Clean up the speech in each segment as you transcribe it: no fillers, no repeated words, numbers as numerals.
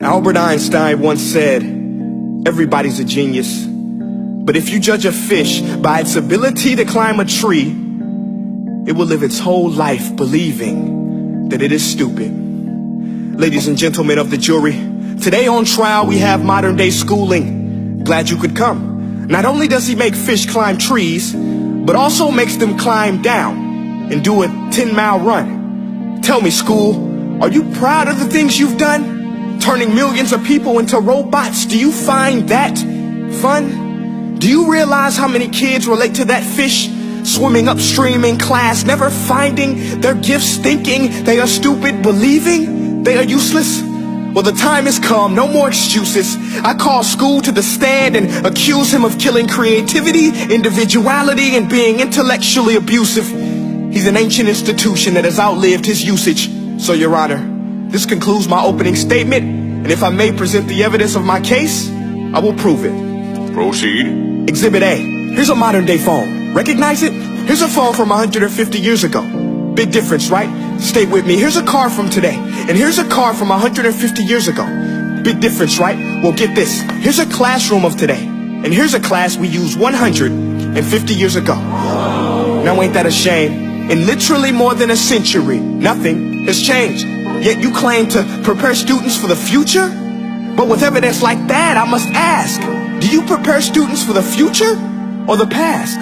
Albert Einstein once said, everybody's a genius. But if you judge a fish by its ability to climb a tree, it will live its whole life believing that it is stupid. Ladies and gentlemen of the jury, today on trial we have modern day schooling. Glad you could come. Not only does he make fish climb trees, but also makes them climb down and do a 10-mile run. Tell me, school, are you proud of the things you've done? Turning millions of people into robots, do you find that fun? Do you realize how many kids relate to that fish swimming upstream in class, never finding their gifts, thinking they are stupid, believing they are useless? Well, the time has come, no more excuses. I call school to the stand and accuse him of killing creativity, individuality, and being intellectually abusive. He's an ancient institution that has outlived his usage. So, Your Honor, this concludes my opening statement, and if I may present the evidence of my case, I will prove it. Proceed. Exhibit A. Here's a modern day phone. Recognize it? Here's a phone from 150 years ago. Big difference, right? Stay with me. Here's a car from today, and here's a car from 150 years ago. Big difference, right? Well, get this. Here's a classroom of today, and here's a class we used 150 years ago. Now ain't that a shame? In literally more than a century, nothing has changed. Yet you claim to prepare students for the future? But with evidence like that, I must ask, do you prepare students for the future or the past?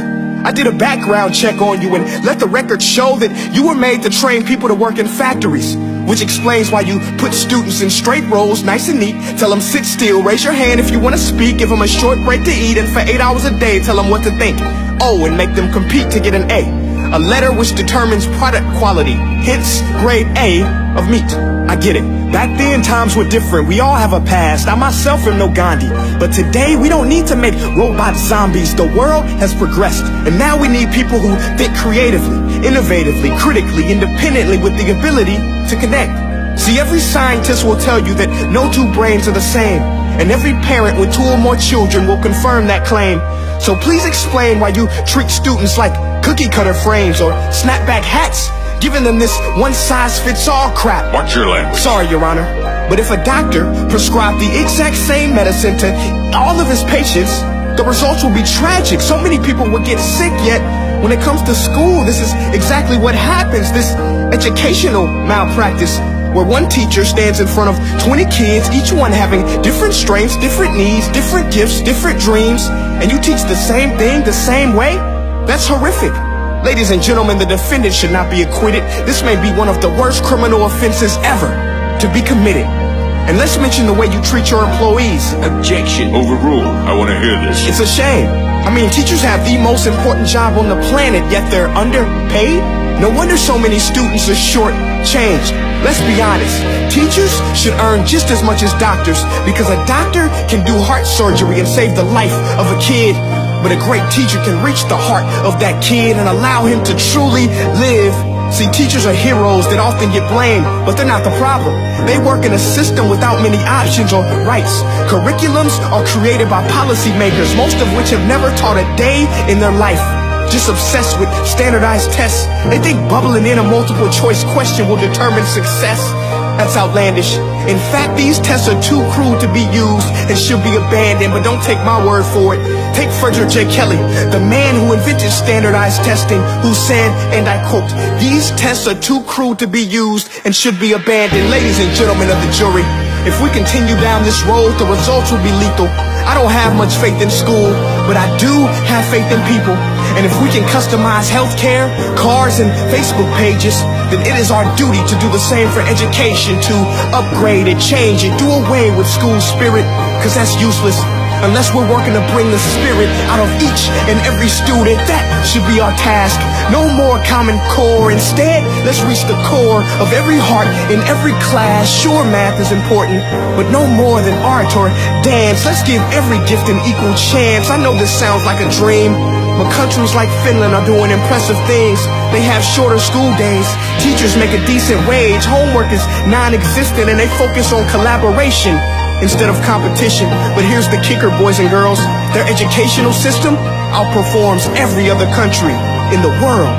I did a background check on you and let the record show that you were made to train people to work in factories, which explains why you put students in straight rows, nice and neat, tell them sit still, raise your hand if you want to speak, give them a short break to eat, and for 8 hours a day tell them what to think. Oh, and make them compete to get an A. A letter which determines product quality, hence grade A of meat. I get it. Back then, times were different. We all have a past. I myself am no Gandhi. But today, we don't need to make robot zombies. The world has progressed. And now we need people who think creatively, innovatively, critically, independently, with the ability to connect. See, every scientist will tell you that no two brains are the same. And every parent with 2 or more children will confirm that claim. So please explain why you treat students like cookie cutter frames or snapback hats, giving them this one-size-fits-all crap. Watch your language. Sorry, Your Honor, but if a doctor prescribed the exact same medicine to all of his patients, the results will be tragic. So many people will get sick, yet when it comes to school, this is exactly what happens. This educational malpractice, where one teacher stands in front of 20 kids, each one having different strengths, different needs, different gifts, different dreams, and you teach the same thing the same way? That's horrific. Ladies and gentlemen, the defendant should not be acquitted. This may be one of the worst criminal offenses ever to be committed. And let's mention the way you treat your employees. Objection. Overruled. I want to hear this. It's a shame. I mean, teachers have the most important job on the planet, yet they're underpaid? No wonder so many students are short-changed. Let's be honest. Teachers should earn just as much as doctors, because a doctor can do heart surgery and save the life of a kid. But a great teacher can reach the heart of that kid and allow him to truly live. See, teachers are heroes that often get blamed, but they're not the problem. They work in a system without many options or rights. Curriculums are created by policymakers, most of which have never taught a day in their life. Just obsessed with standardized tests. They think bubbling in a multiple choice question will determine success. That's outlandish. In fact, these tests are too crude to be used and should be abandoned, but don't take my word for it. Take Frederick J. Kelly, the man who invented standardized testing, who said, and I quote, "These tests are too crude to be used and should be abandoned." Ladies and gentlemen of the jury, if we continue down this road, the results will be lethal. I don't have much faith in school, but I do have faith in people. And if we can customize healthcare, cars, and Facebook pages, then it is our duty to do the same for education, to upgrade it, change it, do away with school spirit, because that's useless. Unless we're working to bring the spirit out of each and every student, that should be our task. No more Common Core. Instead, let's reach the core of every heart in every class. Sure, math is important, but no more than art or dance. Let's give every gift an equal chance. I know this sounds like a dream, but countries like Finland are doing impressive things. They have shorter school days. Teachers make a decent wage. Homework is non-existent, and they focus on collaboration instead of competition. But here's the kicker, boys and girls. Their educational system outperforms every other country in the world.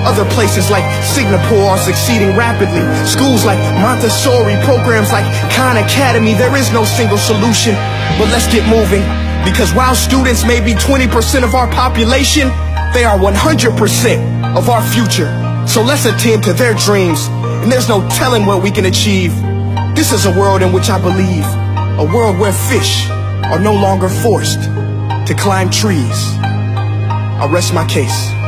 Other places like Singapore are succeeding rapidly. Schools like Montessori, programs like Khan Academy, there is no single solution. But let's get moving, because while students may be 20% of our population, they are 100% of our future. So let's attend to their dreams, and there's no telling what we can achieve. This is a world in which I believe, a world where fish are no longer forced to climb trees. I'll rest my case.